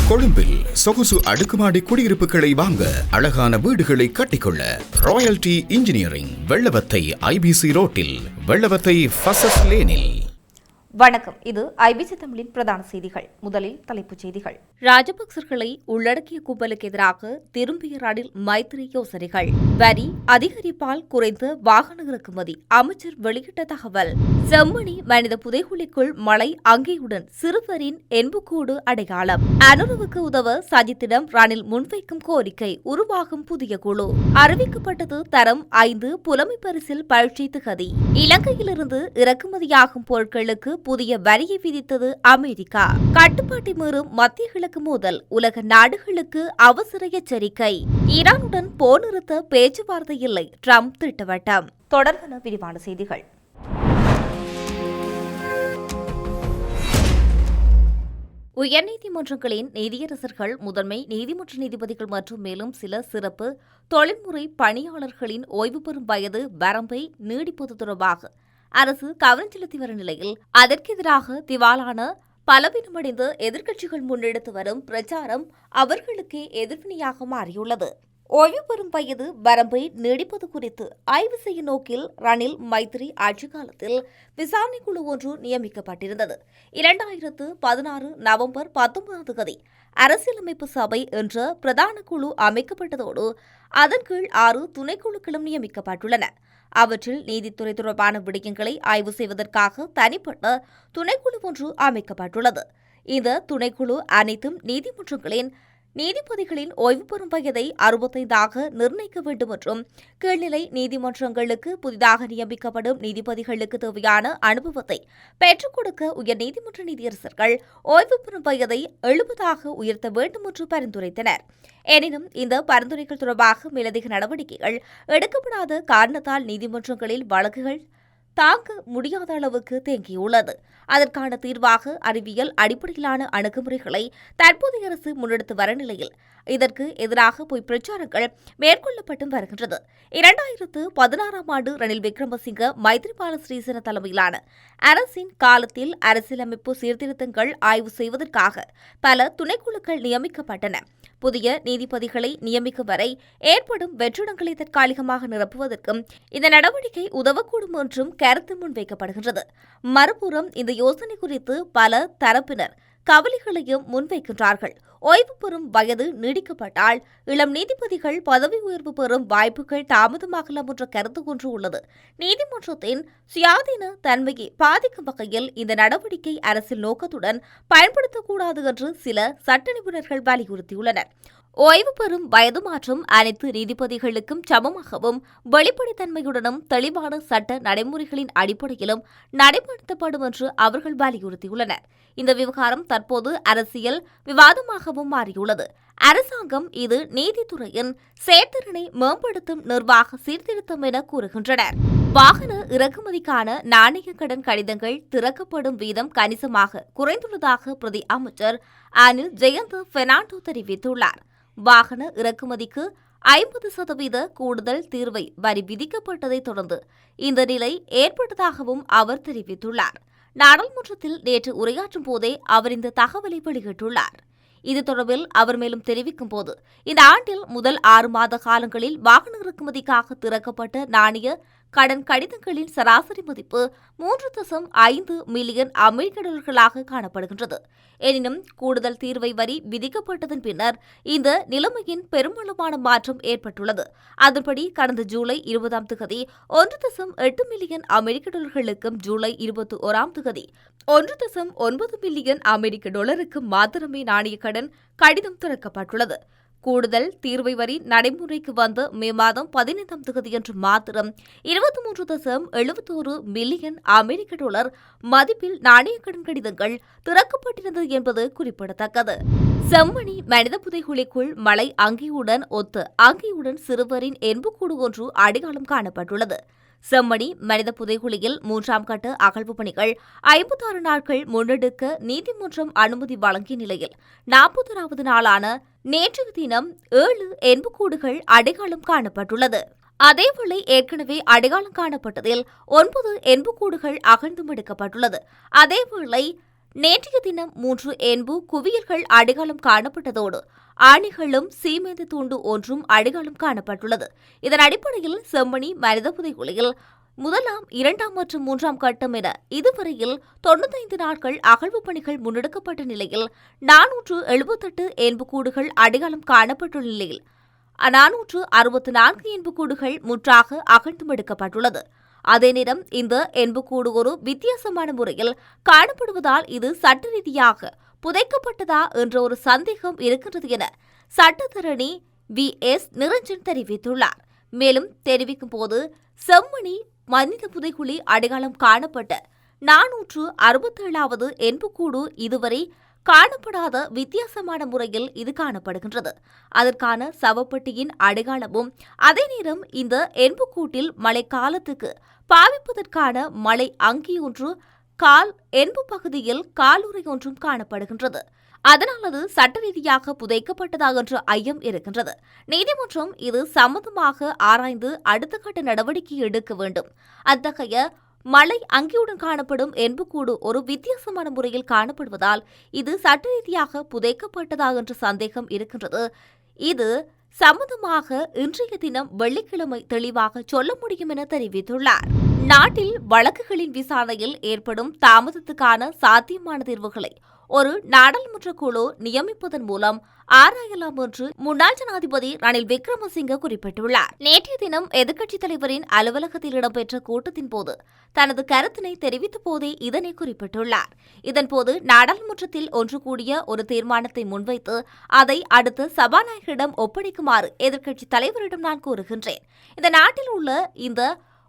கொழும்பில் சொகுசு அடுக்குமாடி குடியிருப்புகளை வாங்க, அழகான வீடுகளை கட்டிக்கொள்ள ராயல்டி இன்ஜினியரிங், வெள்ளவத்தை IBC ரோட்டில், வெள்ளவத்தை ஃபசஸ் லேனில். வணக்கம். இது ஐபிசி தமிழின் பிரதான செய்திகள். முதலில் தலைப்புச் செய்திகள். ராஜபக்சர்களை உள்ளடக்கிய கும்பலுக்கு எதிராக திரும்பிய ரணில் மைத்திரி யோசனைகள். வரி அதிகரிப்பால் குறைந்த வாகன இறக்குமதி, அமைச்சர் வெளியிட்ட தகவல். செம்மணி மனித புதைகுழிக்குள் மழை அங்கேயுடன் சிறுவரின் எண்புக்கூடு அடையாளம். அனுரவுக்கு உதவ சஜித்திடம் ரணில் முன்வைக்கும் கோரிக்கை. உருவாகும் புதிய குழு. அறிவிக்கப்பட்டது தரம் 5 புலமை பரிசில் பரீட்சை திகதி. இலங்கையிலிருந்து இறக்குமதியாகும் பொருட்களுக்கு புதிய வரியை விதித்தது அமெரிக்கா. கட்டுப்பாட்டை மீறும் மத்திய கிழக்கு மோதல், உலக நாடுகளுக்கு அவசர எச்சரிக்கை. ஈரானுடன் போர் நிறுத்த பேச்சுவார்த்தை இல்லை, ட்ரம்ப் திட்டவட்டம். தொடர்பான விரிவான செய்திகள். உயர்நீதிமன்றங்களின் நீதியரசர்கள், முதன்மை நீதிமன்ற நீதிபதிகள் மற்றும் மேலும் சில சிறப்பு தொழில்முறை பணியாளர்களின் ஓய்வு பெறும் வயது வரம்பை நீடிப்பது தொடர்பாக அரசு கவனம் செலுத்தி வரும் நிலையில் அதற்கெதிராக திவாலான பலவீனமடைந்த எதிர்க்கட்சிகள் முன்னெடுத்து வரும் பிரச்சாரம் அவர்களுக்கே எதிர்வினையாக மாறியுள்ளது. ஓய்வு பெறும் வயது வரம்பை நீடிப்பது குறித்து ஆய்வு செய்யும் நோக்கில் ரணில் மைத்திரி ஆட்சி காலத்தில் விசாரணை குழு ஒன்று நியமிக்கப்பட்டிருந்தது. 2016 நவம்பர் 19 அரசியலமைப்பு சபை என்ற பிரதான குழு அமைக்கப்பட்டதோடு அதன் கீழ் 6 துணைக்குழுக்களும் நியமிக்கப்பட்டுள்ளன. அவற்றில் நீதித்துறை தொடர்பான விடயங்களை ஆய்வு செய்வதற்காக தனிப்பட்ட துணைக்குழு ஒன்று அமைக்கப்பட்டுள்ளது. இந்த துணைக்குழு அனைத்தும் நீதிமன்றங்களின் நீதிபதிகளின் ஓய்வு பெறும் வயதை 65 நிர்ணயிக்க வேண்டும் என்றும், கீழ்நிலை நீதிமன்றங்களுக்கு புதிதாக நியமிக்கப்படும் நீதிபதிகளுக்கு தேவையான அனுபவத்தை பெற்றுக் கொடுக்க உயர்நீதிமன்ற நீதியரசர்கள் ஓய்வு பெறும் வயதை 70 உயர்த்த வேண்டும் என்று பரிந்துரைத்தனர். எனினும் இந்த பரிந்துரைகள் தொடர்பாக மேலதிக நடவடிக்கைகள் எடுக்கப்படாத காரணத்தால் நீதிமன்றங்களில் வழக்குகள் தாங்க முடியாத அளவுக்கு தேங்கியுள்ளது. அதற்கான தீர்வாக அறிவியல் அடிப்படையிலான அணுகுமுறைகளை தற்போதைய அரசு முன்னெடுத்து வர நிலையில் இதற்கு எதிராக பொய் பிரச்சாரங்கள் மேற்கொள்ளப்பட்டு வருகின்றது. 2016 ஆண்டு ரணில் விக்ரமசிங்க மைத்ரிபால சிறிசேன தலைமையிலான அரசின் காலத்தில் அரசியலமைப்பு சீர்திருத்தங்கள் ஆய்வு செய்வதற்காக பல துணைக்குழுக்கள் நியமிக்கப்பட்டன. புதிய நீதிபதிகளை நியமிக்கும் வரை ஏற்படும் வெற்றிடங்களை தற்காலிகமாக நிரப்புவதற்கும் இந்த நடவடிக்கை உதவக்கூடும் என்றும் கருத்து முன்வைக்கப்படுகின்றது. மறுபுறம் இந்த யோசனை குறித்து பல தரப்பினர் கவலைகளையும் முன்வைக்கின்றார்கள். ஓய்வு பெறும் வயது நீடிக்கப்பட்டால் இளம் நீதிபதிகள் பதவி உயர்வு பெறும் வாய்ப்புகள் தாமதமாகலாம் என்ற கருத்து ஒன்று உள்ளது. நீதிமன்றத்தின் சுயாதீன தன்மையை பாதிக்கும் வகையில் இந்த நடவடிக்கை அரசியல் நோக்கத்துடன் பயன்படுத்தக்கூடாது என்று சில சட்ட நிபுணர்கள் வலியுறுத்தியுள்ளனர். ஓய்வு பெறும் வயது மாற்றம் அனைத்து நீதிபதிகளுக்கும் சமமாகவும் வெளிப்படைத்தன்மையுடனும் தெளிவான சட்ட நடைமுறைகளின் அடிப்படையிலும் நடைமுறைப்படுத்தப்படும் என்று அவர்கள் வலியுறுத்தியுள்ளனர். இந்த விவகாரம் தற்போது அரசியல் விவாதமாகவும் மாறியுள்ளது. அரசாங்கம் இது நீதித்துறையின் செயற்திறனை மேம்படுத்தும் நிர்வாக சீர்திருத்தம் என கூறுகின்றனர். வாகன இறக்குமதிக்கான நாணய கடன் கடிதங்கள் திறக்கப்படும் வீதம் கணிசமாக குறைந்துள்ளதாக பிரதி அமைச்சர் அனில் ஜெயந்த் பெர்னாண்டோ தெரிவித்துள்ளார். வாகன இறக்குமதிக்கு 50% கூடுதல் தீர்வை வரி விதிக்கப்பட்டதை தொடர்ந்து இந்த நிலை ஏற்பட்டதாகவும் அவர் தெரிவித்துள்ளார். நாடாளுமன்றத்தில் நேற்று உரையாற்றும் போதே அவர் இந்த தகவலை வெளியிட்டுள்ளார். இது தொடர்பில் அவர் மேலும் தெரிவிக்கும் போது, இந்த ஆண்டில் முதல் 6 மாத காலங்களில் வாகன இறக்குமதிக்காக திறக்கப்பட்ட நாணய கடன் கடிதங்களின் சராசரி மதிப்பு 3.5 மில்லியன் அமெரிக்க டாலர்களாக காணப்படுகின்றது. எனினும் கூடுதல் தீர்வை வரி விதிக்கப்பட்டதன் பின்னர் இந்த நிலைமையின் பெருமளவான மாற்றம் ஏற்பட்டுள்ளது. அதன்படி கடந்த ஜூலை 20 1.8 மில்லியன் அமெரிக்க டாலர்களுக்கும் ஜூலை 21 1.9 மில்லியன் அமெரிக்க டாலருக்கும் மாத்திரமே நாணய கடன் கடிதம் திறக்கப்பட்டுள்ளது. கூடுதல் தீர்வை வரி நடைமுறைக்கு வந்த மே மாதம் 15 அன்று மாத்திரம் 23.71 மில்லியன் அமெரிக்க டாலர் மதிப்பில் நாணய கடன் கடிதங்கள் திறக்கப்பட்டிருந்தது என்பது குறிப்பிடத்தக்கது. செம்மணி மனித புதைகுழிக்குள் மழை அங்கேயுடன் சிறுவரின் எண்புக்கூடு ஒன்று அடையாளம் காணப்பட்டுள்ளது. செம்மணி மனித புதைகுழியில் 3ஆம் கட்ட அகழ்வு பணிகள் 56 நாட்கள் முன்னெடுக்க நீதிமன்றம் அனுமதி வழங்கிய நிலையில் 41வது நாளான நேற்றைய தினம் 7 எண்புக்கூடுகள் அடையாளம் காணப்பட்டுள்ளது. அதேவேளை ஏற்கனவே அடையாளம் காணப்பட்டதில் 9 எண்புக்கூடுகள் அகழ்ந்தும் எடுக்கப்பட்டுள்ளது. அதேவேளை நேற்றைய தினம் 3 என்பு குவியல்கள் அடையாளம் காணப்பட்டதோடு ஆணிகளும் சீமேந்து தூண்டு ஒன்றும் அடையாளம் காணப்பட்டுள்ளது. இதன் அடிப்படையில் செம்மணி மனித புதைகுழியில் 1, 2 மற்றும் 3 கட்டம் என இதுவரையில் 95 நாட்கள் அகழ்வு பணிகள் முன்னெடுக்கப்பட்ட நிலையில் 478 என்புக்கூடுகள் அடையாளம் காணப்பட்டுள்ள நிலையில் 464 என்புக்கூடுகள் முற்றாக அகழ்ந்து எடுக்கப்பட்டுள்ளது. அதே நேரம் இந்த என்புக்கூடு ஒரு வித்தியாசமான முறையில் காணப்படுவதால் இது சட்ட ரீதியாக புதைக்கப்பட்டதா என்ற ஒரு சந்தேகம் இருக்கின்றது என சட்டத்தரணி V.S. நிரஞ்சன் தெரிவித்துள்ளார். மேலும் தெரிவிக்கும் போது செம்மணி மனித புதைகுழி அடையாளம் காணப்பட்ட 467வது என்புக்கூடு இதுவரை காணப்படாத வித்தியாசமான முறையில் இது காணப்படுகின்றது. அதற்கான சவப்பெட்டியின் அடையாளமும் அதே நேரம் இந்த என்புக்கூட்டில் மழைக்காலத்துக்கு பாவிப்பதற்கான மழை அங்கியொன்று கால் என்பு பகுதியில் காலுறை ஒன்றும் காணப்படுகின்றது. அதனால் அது சட்ட ரீதியாக புதைக்கப்பட்டதா என்ற ஐயம் இருக்கின்றது. நீதிமன்றம் இது சம்பந்தமாக ஆராய்ந்து அடுத்த கட்ட நடவடிக்கை எடுக்க வேண்டும். அத்தகைய மழை அங்கியுடன் காணப்படும் என்புக்கூடு ஒரு வித்தியாசமான முறையில் காணப்படுவதால் இது சட்ட ரீதியாக புதைக்கப்பட்டதா என்ற சந்தேகம் இருக்கின்றது. இது சம்பந்தமாக இன்றைய தினம் வெள்ளிக்கிழமை தெளிவாக சொல்ல முடியும் என தெரிவித்துள்ளார். நாட்டில் வழக்குகளின் விசாரணையில் ஏற்படும் தாமதத்துக்கான சாத்தியமான தீர்வுகளை ஒரு நாடாளுமன்ற குழு நியமிப்பதன் மூலம் ஆராயலாம் என்று முன்னாள் ஜனாதிபதி ரணில் விக்ரமசிங்க குறிப்பிட்டுள்ளார். நேற்றைய தினம் எதிர்க்கட்சித் தலைவரின் அலுவலகத்தில் இடம்பெற்ற கூட்டத்தின் போது தனது கருத்தினை தெரிவித்த போதே இதனை குறிப்பிட்டுள்ளார். இதன்போது நாடாளுமன்றத்தில் ஒன்று கூடிய ஒரு தீர்மானத்தை முன்வைத்து அதை அடுத்த சபாநாயகரிடம் ஒப்படைக்குமாறு எதிர்க்கட்சித் தலைவரிடம் நான் கூறுகின்றேன். இந்த நாட்டில் உள்ள இந்த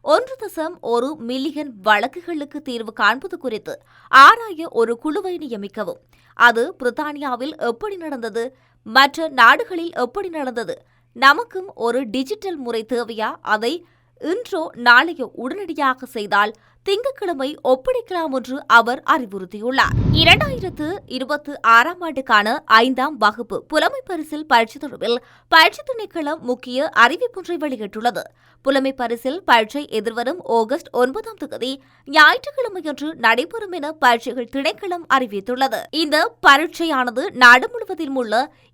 1.1 மில்லியன் வழக்குகளுக்கு தீர்வு காண்பது குறித்து ஆராய ஒரு குழுவை நியமிக்கவும். அது பிரித்தானியாவில் எப்படி நடந்தது, மற்ற நாடுகளில் எப்படி நடந்தது, நமக்கும் ஒரு டிஜிட்டல் முறை தேவையா, அதை இன்றோ நாளையோ உடனடியாக செய்தால் திங்கட்கிழமை ஒப்படைக்கலாம் என்று அவர் அறிவுறுத்தியுள்ளார். 2026 ஆண்டுக்கான 5ஆம் வகுப்பு புலமை பரிசில் பரீட்சை தொடர்பில் பரீட்சை திணைக்களம் முக்கிய அறிவிப்பொன்றை வெளியிட்டுள்ளது. புலமை பரிசில் பரீட்சை எதிர்வரும் ஆகஸ்ட் 9ஆம் தேதி ஞாயிற்றுக்கிழமையன்று நடைபெறும் என பரீட்சைகள் திணைக்களம் அறிவித்துள்ளது. இந்த பரீட்சையானது நாடு முழுவதிலும் உள்ள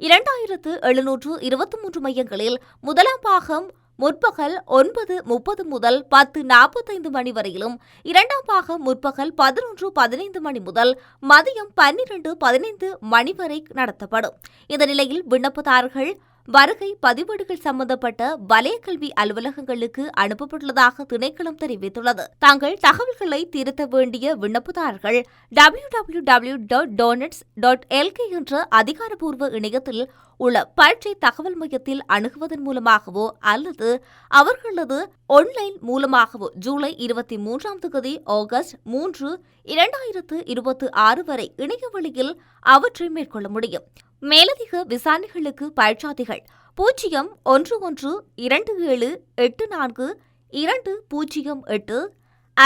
2723 மையங்களில் முதலாம் பாகம் முற்பகல் 9:30 முதல் 10:45 மணி வரையிலும், 2ஆம் பாகம் முற்பகல் 11:15 மணி முதல் மதியம் 12:15 மணி வரை நடத்தப்படும். இந்த நிலையில் விண்ணப்பதாரர்கள் வருகை பதிவேடுகள் சம்பந்தப்பட்ட வலய கல்வி அலுவலகங்களுக்கு அனுப்பப்பட்டுள்ளதாக திணைக்களம் தெரிவித்துள்ளது. தாங்கள் தகவல்களை திருத்த வேண்டிய விண்ணப்பதாரர்கள் www.donets.lk என்ற அதிகாரப்பூர்வ இணையத்தில் உள்ள பரீட்சை தகவல் மையத்தில் அணுகுவதன் மூலமாகவோ அல்லது அவர்களது ஆன்லைன் மூலமாகவோ ஜூலை 23ஆம் தேதி ஆகஸ்ட் 3, 2026 வரை இணையவழியில் அவற்றை மேற்கொள்ள முடியும். மேலதிக விசாரணைகளுக்கு பரீட்சார்த்திகள் 0112784208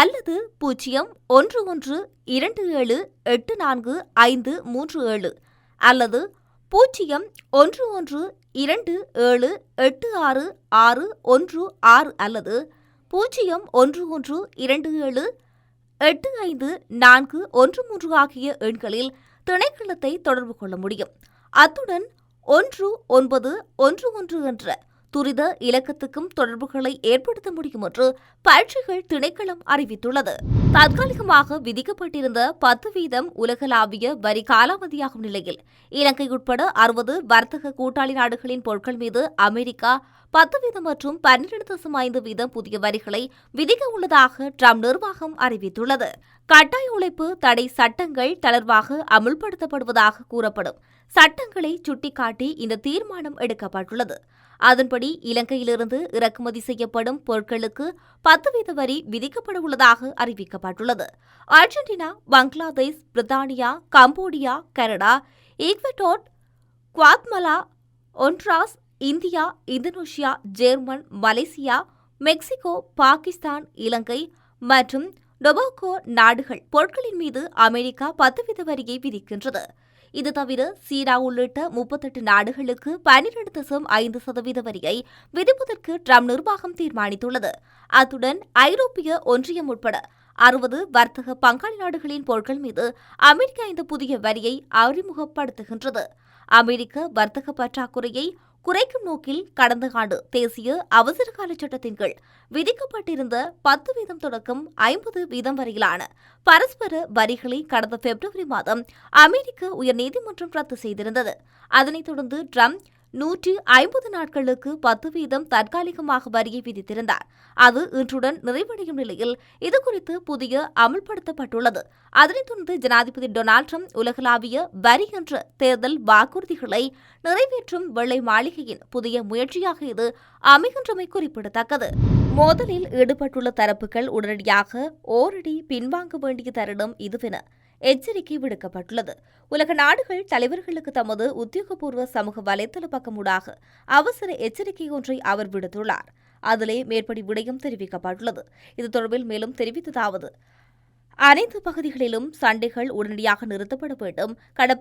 அல்லது 0112784537 அல்லது 0112786616 அல்லது 0112785413 ஆகிய எண்களில் திணைக்களத்தை தொடர்பு கொள்ள முடியும். அத்துடன் 1911 என்ற துரித இலக்கத்துக்கும் தொடர்புகளை ஏற்படுத்த முடியும் என்று பரீட்சைகள் திணைக்களம் அறிவித்துள்ளது. தற்காலிகமாக விதிக்கப்பட்டிருந்த 10% உலகளாவிய வரி காலாவதியாகும் நிலையில் இலங்கை உட்பட 60 வர்த்தக கூட்டாளி நாடுகளின் பொருட்கள் மீது அமெரிக்கா 10% மற்றும் 12.5% புதிய வரிகளை விதிக்க உள்ளதாக ட்ரம்ப் நிர்வாகம் அறிவித்துள்ளது. கட்டாய உழைப்பு தடை சட்டங்கள் தளர்வாக அமுல்படுத்தப்படுவதாக கூறப்படும் சட்டங்களை சுட்டிக்காட்டி இந்த தீர்மானம் எடுக்கப்பட்டுள்ளது. அதன்படி இலங்கையிலிருந்து இறக்குமதி செய்யப்படும் பொருட்களுக்கு 10% வரி விதிக்கப்பட உள்ளதாக அறிவிக்கப்பட்டுள்ளது. அர்ஜென்டினா, பங்களாதேஷ், பிரித்தானியா, Cambodia, Canada, Ecuador, Guatemala, Honduras, India, Indonesia, German, Malaysia, Mexico, Pakistan, இலங்கை மற்றும் டொபாகோ நாடுகள் பொருட்களின் மீது அமெரிக்கா 10% வரியை விதிக்கின்றது. இது தவிர சீனா உள்ளிட்ட 38 நாடுகளுக்கு 12.5% வரியை விதிப்பதற்கு ட்ரம்ப் நிர்வாகம் தீர்மானித்துள்ளது. அத்துடன் ஐரோப்பிய ஒன்றியம் உட்பட 60 வர்த்தக பங்காளி நாடுகளின் பொருட்கள் மீது அமெரிக்கா இந்த புதிய வரியை அறிமுகப்படுத்துகின்றது. அமெரிக்க வர்த்தக பற்றாக்குறையை குறைக்கும் நோக்கில் கடந்த ஆண்டு தேசிய அவசரகால சட்டத்தின் கீழ் விதிக்கப்பட்டிருந்த 10% தொடக்கம் 50% வரையிலான பரஸ்பர வரிகளை கடந்த பிப்ரவரி மாதம் அமெரிக்க உயர்நீதிமன்றம் ரத்து செய்திருந்தது. அதனைத் தொடர்ந்து ட்ரம்ப் 150 நாட்களுக்கு 10% தற்காலிகமாக வரியை விதித்திருந்தார். அது இன்றுடன் நிறைவடையும் நிலையில் இதுகுறித்து புதிய அமல்படுத்தப்பட்டுள்ளது. அதனைத் தொடர்ந்து ஜனாதிபதி டொனால்ட் ட்ரம்ப் உலகளாவிய வரி என்ற தேர்தல் வாக்குறுதிகளை நிறைவேற்றும் வெள்ளை மாளிகையின் புதிய முயற்சியாக இது அமைகின்றமை குறிப்பிடத்தக்கது. மோதலில் ஈடுபட்டுள்ள தரப்புகள் உடனடியாக ஓரடி பின்வாங்க வேண்டிய தருணம் இதுவென எச்சரிக்கை விடுக்கப்பட்டுள்ளது. உலக நாடுகள் தலைவர்களுக்கு தமது உத்தியோகபூர்வ சமூக வலைதள பக்கமூடாக அவசர எச்சரிக்கை ஒன்றை அவர் விடுத்துள்ளார். அதிலே மேற்படி விடயம் தெரிவிக்கப்பட்டுள்ளது. இது தொடர்பில் மேலும் தெரிவித்ததாவது: அனைத்து பகுதிகளிலும் சண்டைகள் உடனடியாக நிறுத்தப்பட வேண்டும்.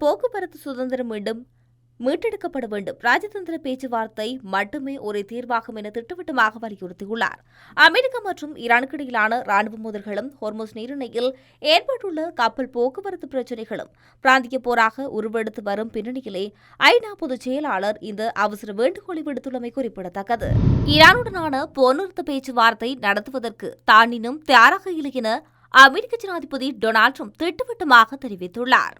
போக்குவரத்து சுதந்திரம் மீட்டெடுக்கப்பட வேண்டும். ராஜதந்திர பேச்சுவார்த்தை மட்டுமே ஒரே தீர்வாகும் என திட்டவட்டமாக வலியுறுத்தியுள்ளார். அமெரிக்கா மற்றும் ஈரானுக்கு இடையிலான ராணுவ மோதல்களும் ஹோர்முஸ் நீரிணையில் ஏற்பட்டுள்ள கப்பல் போக்குவரத்து பிரச்சினைகளும் பிராந்திய போராக உருவெடுத்து வரும் பின்னணியிலே ஐநா பொதுச் செயலாளர் இந்த அவசர வேண்டுகோளை விடுத்துள்ளமை குறிப்பிடத்தக்கது. ஈரானுடனான போர் நிறுத்த பேச்சுவார்த்தை நடத்துவதற்கு தான் இன்னும் தயாராக இல்லை என அமெரிக்க ஜனாதிபதி டொனால்ட் ட்ரம்ப் திட்டவட்டமாக தெரிவித்துள்ளார்.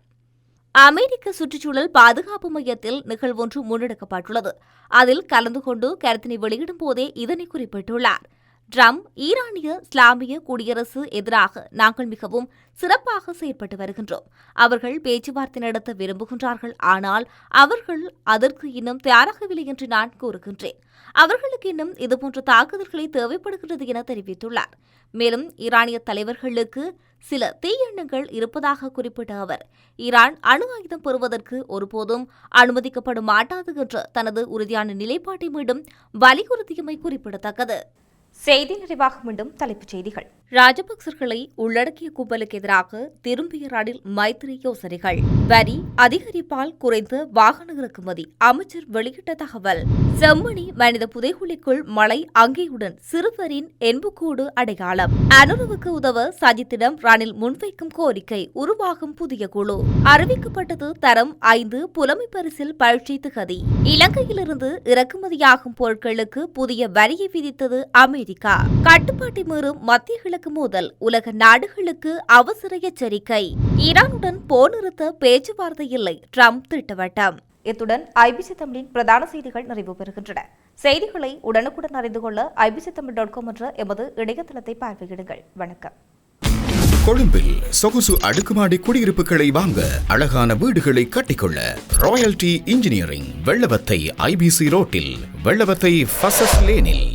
அமெரிக்க சுற்றுச்சூழல் பாதுகாப்பு மையத்தில் நிகழ்வொன்று முன்னெடுக்கப்பட்டுள்ளது. அதில் கலந்து கொண்டு கருத்தினை வெளியிடும் போதே இதனை குறிப்பிட்டுள்ளார். ட்ரம்ப் ஈரானிய இஸ்லாமிய குடியரசு எதிராக நாங்கள் மிகவும் சிறப்பாக செயற்பட்டு வருகின்றோம். அவர்கள் பேச்சுவார்த்தை நடத்த விரும்புகின்றார்கள். ஆனால் அவர்கள் அதற்கு இன்னும் தயாராகவில்லை என்று நான் கூறுகின்றேன். அவர்களுக்கு இன்னும் இதுபோன்ற தாக்குதல்களை தேவைப்படுகிறது என தெரிவித்துள்ளார். மேலும் ஈரானிய தலைவர்களுக்கு சில தீயெண்ணங்கள் இருப்பதாக குறிப்பிட்ட அவர் ஈரான் அணு ஆயுதம் பெறுவதற்கு ஒருபோதும் அனுமதிக்கப்பட மாட்டாது என்ற தனது உறுதியான நிலைப்பாட்டை மீண்டும் வலியுறுத்தியமை குறிப்பிடத்தக்கது. செய்தி நிறைவாக மீண்டும் தலைப்புச் செய்திகள். ராஜபக்சர்களை உள்ளடக்கிய கும்பலுக்கு எதிராக திரும்பிய ரணில் மைத்திரி யோசனைகள். வரி அதிகரிப்பால் குறைந்த வாகன இறக்குமதி. அமைச்சர் வெளியிட்ட தகவல். செம்மணி மனித புதைகுழிக்குள் மழை அங்கேயுடன் சிறுவரின் எண்புக்கூடு அடையாளம். அனுரவுக்கு உதவ சஜித்திடம் ரணில் முன்வைக்கும் கோரிக்கை. உருவாகும் புதிய குழு. அறிவிக்கப்பட்டது தரம் 5 புலமை பரிசில் பரீட்சை திகதி. இலங்கையிலிருந்து இறக்குமதியாகும் பொருட்களுக்கு புதிய வரியை விதித்தது அமெரிக்கா. கட்டுப்பாட்டை மீறும் மத்திய கிழக்கு மோதல். உலக நாடுகளுக்கு அவசர எச்சரிக்கை. ஈரானுடன் போர் நிறுத்த பேச்சுவார்த்தை இல்லை. ட்ரம்ப் திட்டவட்டம். இத்துடன் ஐபிசி தமிழின் பிரதான செய்திகள் நிறைவு பெறுகின்றன. செய்திகளை உடனுக்குடன் அறிந்து கொள்ள ibctamil.com என்ற எமது இணையதளத்தை பார்வையிடுங்கள். வணக்கம். கொழும்பில் சொகுசு அடுக்குமாடி குடியிருப்புகளை வாங்க, அழகான வீடுகளை கட்டிக்கொள்ள ராயல்டி இன்ஜினியரிங் வெள்ளவத்தை IBC ரோட்டில், வெள்ளவத்தை ஃபசஸ் லேனில்.